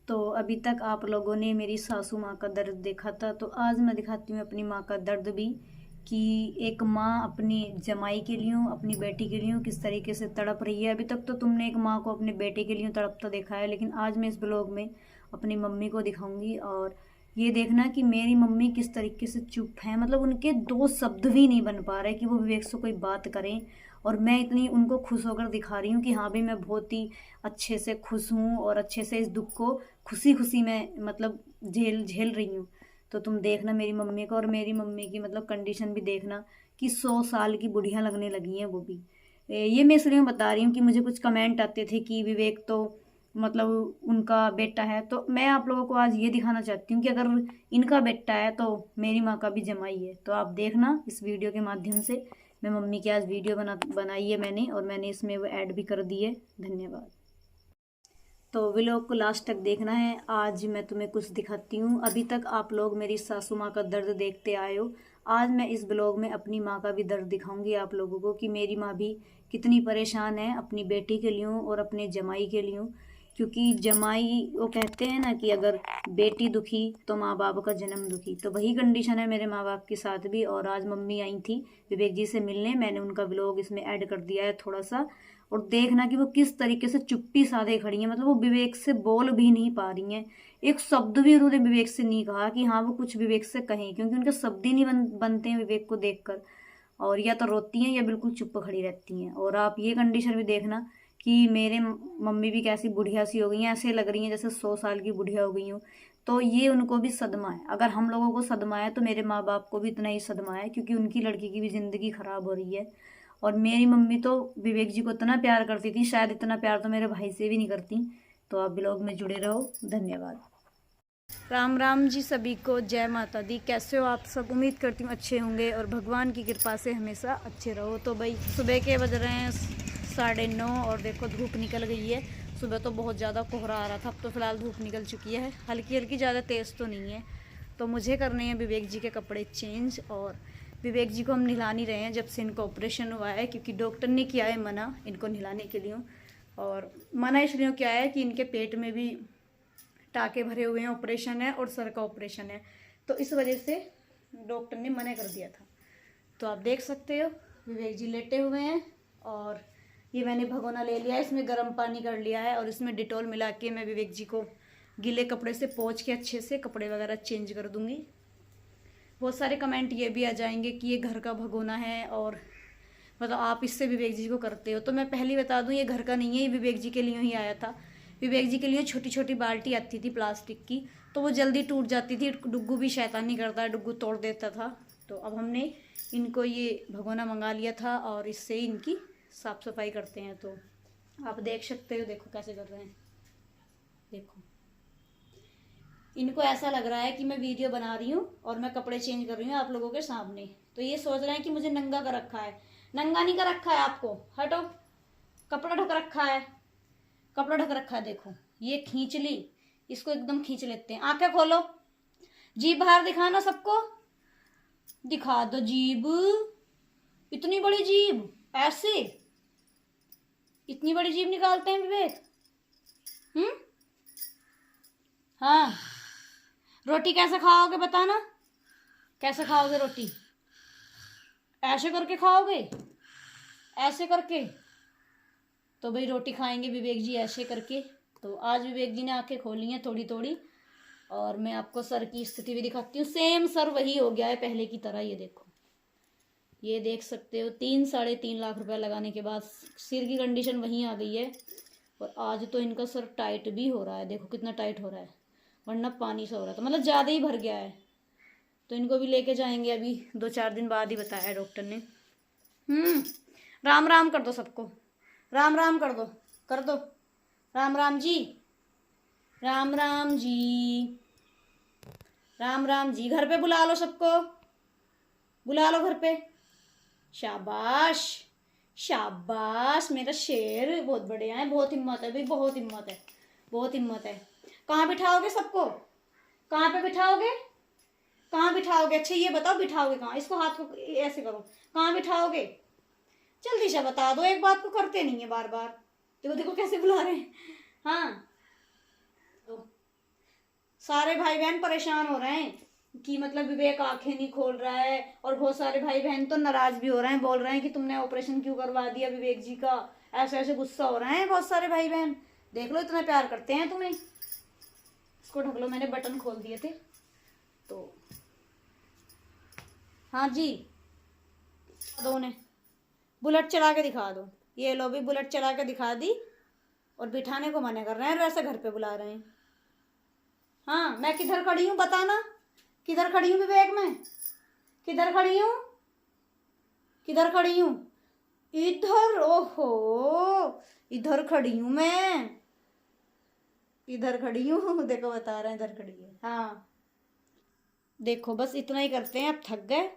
तो अभी तक आप लोगों ने मेरी सासू माँ का दर्द देखा था, तो आज मैं दिखाती हूँ अपनी माँ का दर्द भी, कि एक माँ अपनी जमाई के लिए, अपनी बेटी के लिए किस तरीके से तड़प रही है। अभी तक तो तुमने एक माँ को अपने बेटे के लिए तड़पता देखा है, लेकिन आज मैं इस ब्लॉग में अपनी मम्मी को दिखाऊंगी। और ये देखना कि मेरी मम्मी किस तरीके से चुप है, मतलब उनके दो शब्द भी नहीं बन पा रहे कि वो विवेक से कोई बात करें। और मैं इतनी उनको खुश होकर दिखा रही हूँ कि हाँ भाई मैं बहुत ही अच्छे से खुश हूँ और अच्छे से इस दुख को खुशी खुशी में मतलब झेल झेल रही हूँ। तो तुम देखना मेरी मम्मी को, और मेरी मम्मी की मतलब कंडीशन भी देखना कि 100 साल की बुढ़िया लगने लगी हैं वो भी। ये मैं इसलिए बता रही हूँ कि मुझे कुछ कमेंट आते थे कि विवेक तो मतलब उनका बेटा है, तो मैं आप लोगों को आज ये दिखाना चाहती हूँ कि अगर इनका बेटा है तो मेरी माँ का भी जमाई है। तो आप देखना इस वीडियो के माध्यम से। मैं मम्मी की आज वीडियो बनाई है मैंने, और मैंने इसमें वो ऐड भी कर दी है। धन्यवाद। तो व्लॉग को लास्ट तक देखना है। आज मैं तुम्हें कुछ दिखाती हूँ। अभी तक आप लोग मेरी सासू माँ का दर्द देखते आए हो, आज मैं इस ब्लॉग में अपनी माँ का भी दर्द दिखाऊंगी आप लोगों को कि मेरी माँ भी कितनी परेशान है अपनी बेटी के लिए और अपने जमाई के लिए। क्योंकि जमाई, वो कहते हैं ना कि अगर बेटी दुखी तो माँ बाप का जन्म दुखी, तो वही कंडीशन है मेरे माँ बाप के साथ भी। और आज मम्मी आई थी विवेक जी से मिलने, मैंने उनका व्लॉग इसमें ऐड कर दिया है थोड़ा सा। और देखना कि वो किस तरीके से चुप्पी साधे खड़ी हैं, मतलब वो विवेक से बोल भी नहीं पा रही हैं। एक शब्द भी उन्होंने विवेक से नहीं कहा कि हाँ वो कुछ विवेक से कहें, क्योंकि उनके शब्द ही नहीं बनते हैं विवेक को देखकर। और या तो रोती हैं या बिल्कुल चुप खड़ी रहती हैं। और आप ये कंडीशन भी देखना कि मेरे मम्मी भी कैसी बुढ़िया सी हो गई हैं, ऐसे लग रही हैं जैसे 100 साल की बुढ़िया हो गई हूँ। तो ये उनको भी सदमा है। अगर हम लोगों को सदमा है तो मेरे माँ बाप को भी इतना ही सदमा है, क्योंकि उनकी लड़की की भी जिंदगी खराब हो रही है। और मेरी मम्मी तो विवेक जी को इतना प्यार करती थी, शायद इतना प्यार तो मेरे भाई से भी नहीं करती। तो आप ब्लॉग में जुड़े रहो। धन्यवाद। राम राम जी सभी को, जय माता दी। कैसे हो आप सब? उम्मीद करती हूँ अच्छे होंगे और भगवान की कृपा से हमेशा अच्छे रहो। तो भाई सुबह के बज रहे हैं 9:30 और देखो धूप निकल गई है। सुबह तो बहुत ज़्यादा कोहरा आ रहा था, अब तो फिलहाल धूप निकल चुकी है, हल्की हल्की, ज़्यादा तेज़ तो नहीं है। तो मुझे करने हैं विवेक जी के कपड़े चेंज। और विवेक जी को हम नहला नहीं रहे हैं जब से इनका ऑपरेशन हुआ है, क्योंकि डॉक्टर ने किया है मना इनको नहलाने के लिए। और मना इसलिए क्या है कि इनके पेट में भी टाके भरे हुए हैं, ऑपरेशन है और सर का ऑपरेशन है, तो इस वजह से डॉक्टर ने मना कर दिया था। तो आप देख सकते हो विवेक जी लेटे हुए हैं। और ये मैंने भगोना ले लिया है, इसमें गर्म पानी कर लिया है और इसमें डिटॉल मिला के मैं विवेक जी को गीले कपड़े से पोंछ के अच्छे से कपड़े वगैरह चेंज कर दूंगी। बहुत सारे कमेंट ये भी आ जाएंगे कि ये घर का भगोना है और मतलब आप इससे विवेक जी को करते हो। तो मैं पहले बता दूं ये घर का नहीं है, ये विवेक जी के लिए ही आया था। विवेक जी के लिए छोटी छोटी बाल्टी आती थी प्लास्टिक की, तो वो जल्दी टूट जाती थी। डुग्गू भी शैतानी करता है, डुग्गू तोड़ देता था। तो अब हमने इनको ये भगोना मंगा लिया था और इससे ही इनकी साफ सफाई करते हैं। तो आप देख सकते हो, देखो कैसे कर रहे हैं। देखो इनको ऐसा लग रहा है कि मैं वीडियो बना रही हूँ और मैं कपड़े चेंज कर रही हूँ आप लोगों के सामने। तो ये सोच रहे हैं कि मुझे नंगा कर रखा है। नंगा नहीं कर रखा है आपको, हटो। कपड़ा ढक रखा है, कपड़ा ढक रखा है। देखो ये खींच ली, इसको एकदम खींच लेते हैं। आंखें खोलो, जीभ बाहर दिखाना सबको, दिखा दो जीभ। इतनी बड़ी जीभ, ऐसे इतनी बड़ी जीभ निकालते हैं विवेक? हाँ, रोटी कैसे खाओगे बताना, कैसे खाओगे रोटी? ऐसे करके खाओगे, ऐसे करके? तो भाई रोटी खाएंगे विवेक जी ऐसे करके। तो आज विवेक जी ने आंखें खोली हैं थोड़ी थोड़ी। और मैं आपको सर की स्थिति भी दिखाती हूँ। सेम सर वही हो गया है पहले की तरह। ये देखो, ये देख सकते हो 3-3.5 लाख रुपए लगाने के बाद सिर की कंडीशन वहीं आ गई है। और आज तो इनका सर टाइट भी हो रहा है, देखो कितना टाइट हो रहा है, वरना पानी सा हो रहा था, मतलब ज़्यादा ही भर गया है। तो इनको भी लेके जाएंगे अभी 2-4 दिन बाद ही बताया है डॉक्टर ने। राम राम कर दो सबको, राम राम कर दो, कर दो। राम राम जी, राम राम जी, राम राम जी। घर पे बुला लो सबको, बुला लो घर पे। शाबाश, शाबाश मेरा शेर, बहुत बढ़िया है। बहुत हिम्मत है भाई, बहुत हिम्मत है, बहुत हिम्मत है। कहाँ बिठाओगे सबको, कहाँ पे बिठाओगे, कहाँ बिठाओगे? अच्छा ये बताओ बिठाओगे कहाँ? इसको हाथ को ऐसे करो, कहाँ बिठाओगे? जल्दी से बता दो, एक बात को करते नहीं है बार बार। देखो देखो कैसे बुला रहे हैं। हाँ, तो सारे भाई बहन परेशान हो रहे हैं कि मतलब विवेक आंखें नहीं खोल रहा है, और बहुत सारे भाई बहन तो नाराज भी हो रहे हैं, बोल रहे हैं कि तुमने ऑपरेशन क्यों करवा दिया विवेक जी का, ऐसे ऐसे गुस्सा हो रहे हैं बहुत सारे भाई बहन। देख लो इतना प्यार करते हैं तुम्हें। इसको ढक लो, मैंने बटन खोल दिए थे तो। हाँ जी, दो ने बुलेट चला के दिखा दो। ये लो भी बुलेट चला के दिखा दी, और बिठाने को मना कर रहे हैं, वैसे घर पे बुला रहे हैं। हाँ, मैं किधर खड़ी हूँ बताना, किधर खड़ी हूँ विवेक में, किधर खड़ी हूँ, किधर खड़ी हूँ? इधर, ओहो इधर खड़ी हूँ मैं, इधर खड़ी हूँ। देखो बता रहे हैं इधर खड़ी है। हाँ देखो, बस इतना ही करते हैं, अब थक गए,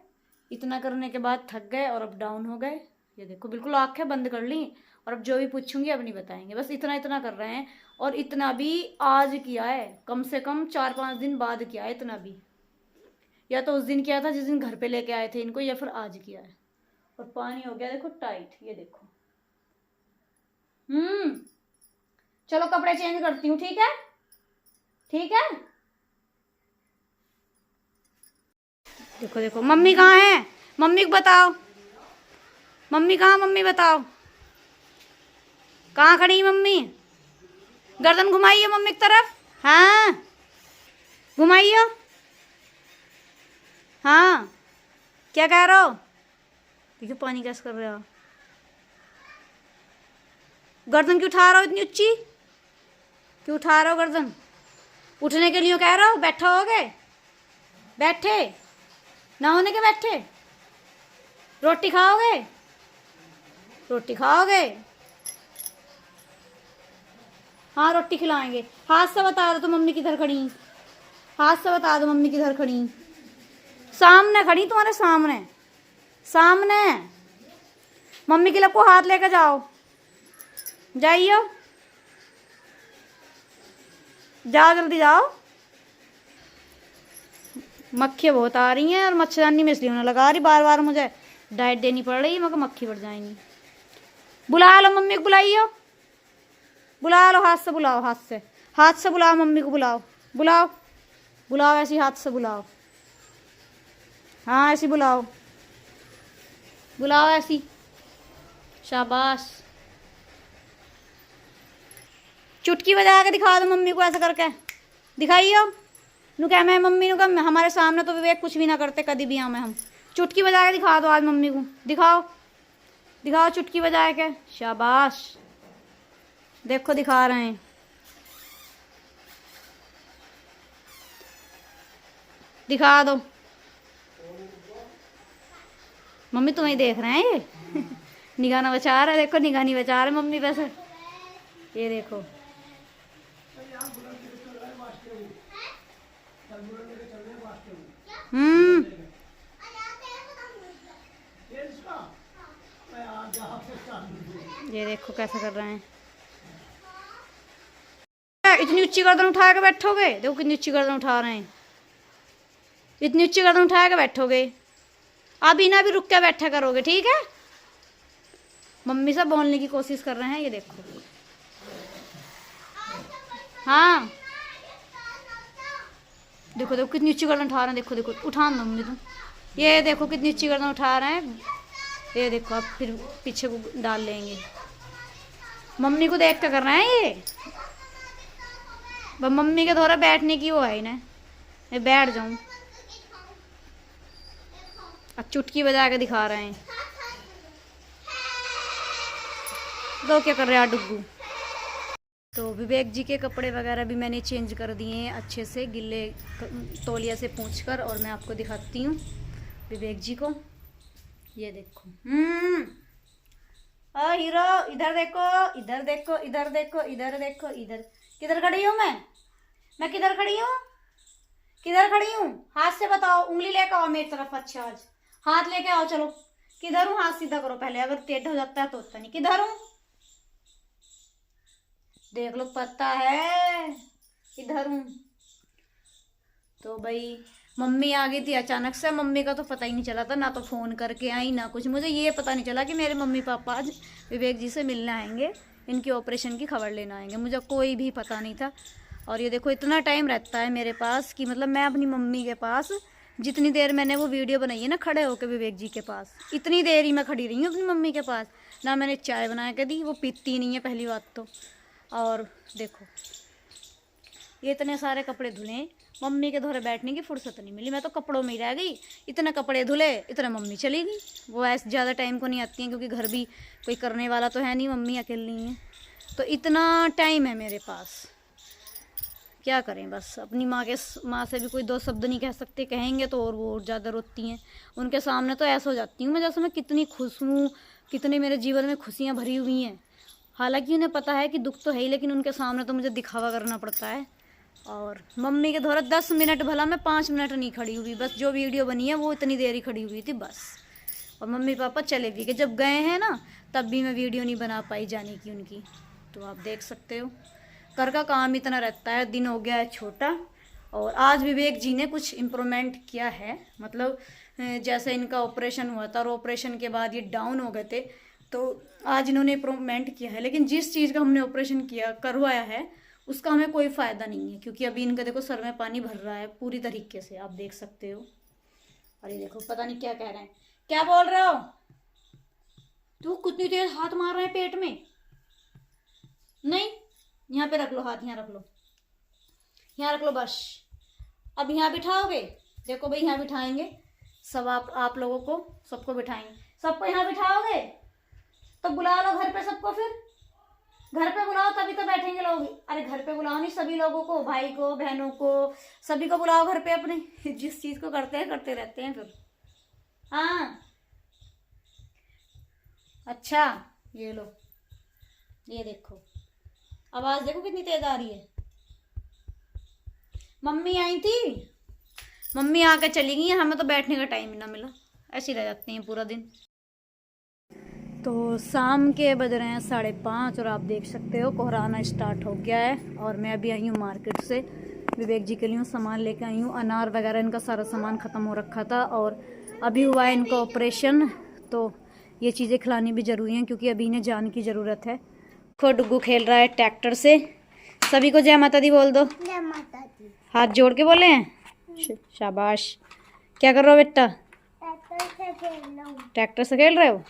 इतना करने के बाद थक गए और अब डाउन हो गए। ये देखो बिल्कुल आंखें बंद कर ली, और अब जो भी पूछूंगी अब नहीं बताएंगे, बस इतना इतना कर रहे हैं। और इतना भी आज किया है, कम से कम 4-5 दिन बाद किया है इतना भी, या तो उस दिन किया था जिस दिन घर पे लेके आए थे इनको, या फिर आज किया है। और पानी हो गया देखो टाइट, ये देखो। चलो कपड़े चेंज करती हूँ, ठीक है, ठीक है। देखो देखो मम्मी कहाँ है, मम्मी को बताओ, मम्मी कहाँ, मम्मी बताओ कहाँ खड़ी मम्मी? गर्दन घुमाइए मम्मी की तरफ, हाँ घुमाइए। हाँ क्या कह रहे हो? देखिए पानी कैसे कर रहे हो, गर्दन क्यों उठा रहे हो इतनी ऊंची, क्यों उठा रहे हो गर्दन? उठने के लिए कह रहे हो, बैठा होगे, बैठे ना होने के बैठे। रोटी खाओगे, रोटी खाओगे? हाँ रोटी खिलाएंगे। हाथ से बता दो तो मम्मी किधर खड़ी, हाथ से बता दो मम्मी किधर खड़ी। सामने खड़ी, तुम्हारे सामने, सामने। मम्मी के लपको हाथ लेकर जाओ, जाइयो, जाओ जल्दी जाओ। मक्खियाँ बहुत आ रही हैं, और मच्छरदानी में इसलिए उन्हें लगा रही, बार बार मुझे डाइट देनी पड़ रही है, मगर मक्खी बढ़ जाएंगी। बुला लो मम्मी को, बुलाइयो, बुला लो, हाथ से बुलाओ, हाथ से, हाथ से बुलाओ मम्मी को, बुलाओ बुलाओ बुलाओ, ऐसी हाथ से बुलाओ, हाँ ऐसी बुलाओ, बुलाओ ऐसी, शाबाश। चुटकी बजा के दिखा दो मम्मी को, ऐसा करके दिखाइयो। नु क्या मैं मम्मी नु क्या, हमारे सामने तो विवेक कुछ भी ना करते कभी भी, हमें हम चुटकी बजा के दिखा दो आज मम्मी को, दिखाओ दिखाओ चुटकी बजा के, शाबाश। देखो दिखा रहे हैं, दिखा दो मम्मी, तुम्हें देख रहे हैं ये। निगाह ना बचा रहे, देखो निगाह नहीं बचा रहे मम्मी वैसे, ये देखो। ये देखो कैसा कर रहे हैं। इतनी ऊंची गर्दन उठा के बैठोगे, देखो कितनी ऊंची गर्दन उठा रहे हैं, इतनी ऊंची गर्दन उठा के बैठोगे, अभी ना भी रुक के बैठा करोगे, ठीक है। मम्मी से बोलने की कोशिश कर रहे हैं, ये देखो। हाँ देखो देखो कितनी ऊंची गर्दन उठा रहे हैं, देखो देखो, उठा मम्मी तुम, ये देखो कितनी ऊंची गर्दन उठा रहे हैं, ये देखो। अब फिर पीछे को डाल लेंगे, मम्मी को देख कर कर रहे हैं ये। मम्मी के थोड़ा बैठने की वो है ना, मैं बैठ जाऊं। अब चुटकी बजा के दिखा रहे हैं, दो क्या कर रहे हैं डुग्गू। तो विवेक जी के कपड़े वगैरह भी मैंने चेंज कर दिए हैं अच्छे से, गिल्ले तौलिया से पोंछकर, और मैं आपको दिखाती हूँ विवेक जी को। ये देखो, हीरो, इधर देखो, इधर देखो, इधर देखो, इधर देखो, इधर। किधर खड़ी हूँ मैं किधर खड़ी हूँ, किधर खड़ी हूँ? हाथ से बताओ, उंगली लेकर आओ मेरी तरफ। अच्छा आज हाथ लेके आओ, चलो किधर हूँ, हाथ सीधा करो पहले, अगर टेढ़ा हो जाता है तो होता नहीं। किधर हूँ देख लो, पता है इधर हूँ। तो भाई मम्मी आ गई थी अचानक से, मम्मी का तो पता ही नहीं चला था, ना तो फ़ोन करके आई ना कुछ। मुझे ये पता नहीं चला कि मेरे मम्मी पापा आज विवेक जी से मिलने आएंगे, इनके ऑपरेशन की खबर लेना आएंगे, मुझे कोई भी पता नहीं था। और ये देखो इतना टाइम रहता है मेरे पास कि मतलब मैं अपनी मम्मी के पास जितनी देर मैंने वो वीडियो बनाई है ना खड़े होकर विवेक जी के पास, इतनी देर ही मैं खड़ी रही हूँ अपनी मम्मी के पास। ना मैंने चाय बना के दी, वो पीती नहीं है पहली बात तो। और देखो ये इतने सारे कपड़े धुले, मम्मी के धोरे बैठने की फुर्सत नहीं मिली, मैं तो कपड़ों में ही रह गई। इतने कपड़े धुले, इतना मम्मी चली गई। वो ऐसे ज़्यादा टाइम को नहीं आती हैं क्योंकि घर भी कोई करने वाला तो है नहीं, मम्मी अकेली है, तो इतना टाइम है मेरे पास। क्या करें, बस अपनी माँ से भी कोई दो शब्द नहीं कह सकते, कहेंगे तो और वो और ज़्यादा रोती हैं। उनके सामने तो ऐसा हो जाती हूँ मैं जैसे मैं कितनी खुश हूँ, कितने मेरे जीवन में खुशियाँ भरी हुई हैं। हालांकि उन्हें पता है कि दुख तो है ही, लेकिन उनके सामने तो मुझे दिखावा करना पड़ता है। और मम्मी के धोरे 10 मिनट, भला मैं 5 मिनट नहीं खड़ी हुई, बस जो वीडियो बनी है वो इतनी देर ही खड़ी हुई थी बस। और मम्मी पापा चले भी गए, जब गए हैं ना तब भी मैं वीडियो नहीं बना पाई जाने की उनकी। तो आप देख सकते हो घर का काम इतना रहता है, दिन हो गया है छोटा। और आज विवेक जी ने कुछ इम्प्रूवमेंट किया है, मतलब जैसे इनका ऑपरेशन हुआ था और ऑपरेशन के बाद ये डाउन हो गए थे, तो आज इन्होंने इम्प्रूवमेंट किया है। लेकिन जिस चीज़ का हमने ऑपरेशन किया करवाया है उसका हमें कोई फ़ायदा नहीं है, क्योंकि अभी इनका देखो सर में पानी भर रहा है पूरी तरीके से, आप देख सकते हो। और ये देखो पता नहीं क्या कह रहे हैं, क्या बोल रहे हो तू, कितनी देर हाथ मार रहे हैं पेट में। नहीं, यहाँ पे रख लो हाथ, यहाँ रख लो, यहाँ रख लो बस। अब यहाँ बिठाओगे, देखो भाई यहाँ बिठाएंगे सब, आप लोगों को सबको बिठाएंगे, सबको यहाँ बिठाओगे तो बुला लो घर पे सबको, फिर घर पे बुलाओ तभी तो बैठेंगे लोग। अरे घर पे बुलाओ नहीं, सभी लोगों को, भाई को, बहनों को, सभी को बुलाओ घर पे अपने। जिस चीज को करते हैं करते रहते हैं फिर। हाँ अच्छा, ये लो, ये देखो आवाज देखो कितनी तेज आ रही है। मम्मी आई थी, मम्मी आके चली गई, हमें तो बैठने का टाइम ही ना मिला, ऐसे ही रह जाते हैं पूरा दिन। तो शाम के बज रहे हैं 5:30 और आप देख सकते हो कोहराना स्टार्ट हो गया है। और मैं अभी आई हूँ मार्केट से, विवेक जी के लिए सामान लेके आई हूँ, अनार वगैरह इनका सारा सामान ख़त्म हो रखा था और अभी हुआ है इनका ऑपरेशन, तो ये चीज़ें खिलानी भी ज़रूरी हैं क्योंकि अभी इन्हें जान की ज़रूरत है। खो डुग्गू खेल रहा है ट्रैक्टर से, सभी को जय माता दी बोल दो, जय माता दी, हाथ जोड़ के बोले हैं, शाबाश। क्या कर रहे हो बेटा, ट्रैक्टर से खेल रहे हो।